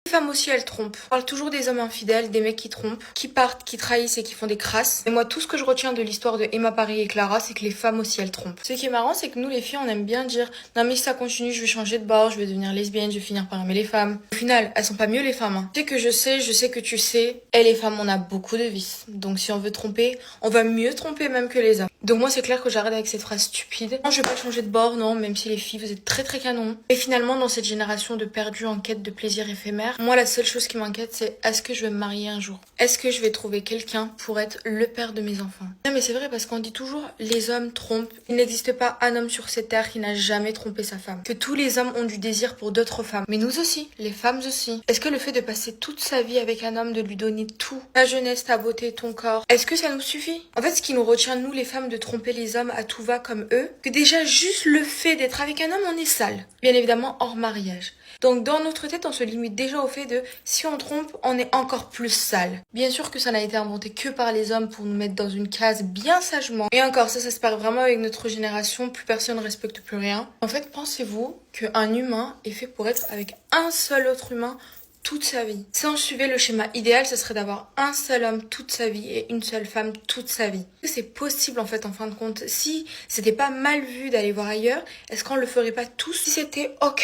Les femmes aussi, elles trompent. On parle toujours des hommes infidèles, des mecs qui trompent, qui partent, qui trahissent et qui font des crasses. Et moi, tout ce que je retiens de l'histoire de Emma Paris et Clara, c'est que les femmes aussi, elles trompent. Ce qui est marrant, c'est que nous, les filles, on aime bien dire non mais si ça continue, je vais changer de bord, je vais devenir lesbienne, je vais finir par aimer les femmes. Au final, elles sont pas mieux les femmes. Hein. Je sais que tu sais. Et les femmes, on a beaucoup de vices. Donc si on veut tromper, on va mieux tromper même que les hommes. Donc moi, c'est clair que j'arrête avec cette phrase stupide. Non, je vais pas changer de bord, non, même si les filles, vous êtes très très canon. Et finalement, dans cette génération de perdus en quête de plaisir éphémère, moi, la seule chose qui m'inquiète, c'est est-ce que je vais me marier un jour? Est-ce que je vais trouver quelqu'un pour être le père de mes enfants? Non, mais c'est vrai parce qu'on dit toujours les hommes trompent. Il n'existe pas un homme sur cette terre qui n'a jamais trompé sa femme. Que tous les hommes ont du désir pour d'autres femmes. Mais nous aussi, les femmes aussi. Est-ce que le fait de passer toute sa vie avec un homme, de lui donner tout, ta jeunesse, ta beauté, ton corps, est-ce que ça nous suffit? En fait, ce qui nous retient, nous les femmes, de tromper les hommes à tout va comme eux, que déjà juste le fait d'être avec un homme, on est sale. Bien évidemment, hors mariage. Donc dans notre tête, on se limite déjà au fait de si on trompe, on est encore plus sale. Bien sûr que ça n'a été inventé que par les hommes pour nous mettre dans une case bien sagement. Et encore, ça se perd vraiment avec notre génération, plus personne ne respecte plus rien. En fait, pensez-vous qu'un humain est fait pour être avec un seul autre humain toute sa vie. Si on suivait le schéma idéal, ce serait d'avoir un seul homme toute sa vie et une seule femme toute sa vie. C'est possible en fait en fin de compte. Si c'était pas mal vu d'aller voir ailleurs, est-ce qu'on le ferait pas tous si c'était ok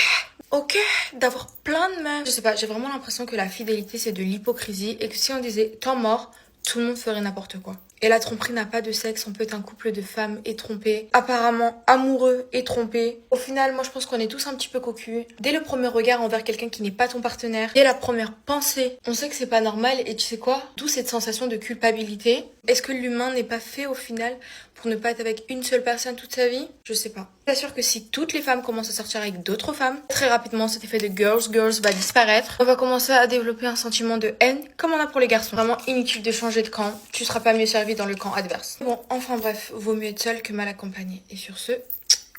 d'avoir plein de meufs? Je sais pas, j'ai vraiment l'impression que la fidélité c'est de l'hypocrisie et que si on disait temps mort, tout le monde ferait n'importe quoi. Et la tromperie n'a pas de sexe, on peut être un couple de femmes et trompés, apparemment amoureux et trompés. Au final, moi je pense qu'on est tous un petit peu cocus. Dès le premier regard envers quelqu'un qui n'est pas ton partenaire, dès la première pensée, on sait que c'est pas normal et tu sais quoi? D'où cette sensation de culpabilité. Est-ce que l'humain n'est pas fait au final pour ne pas être avec une seule personne toute sa vie? Je sais pas. Je t'assure que si toutes les femmes commencent à sortir avec d'autres femmes, très rapidement cet effet de girls va disparaître. On va commencer à développer un sentiment de haine comme on a pour les garçons. Vraiment inutile de changer de camp, tu seras pas mieux servi dans le camp adverse. Bon, enfin bref, vaut mieux être seul que mal accompagné. Et sur ce,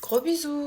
gros bisous.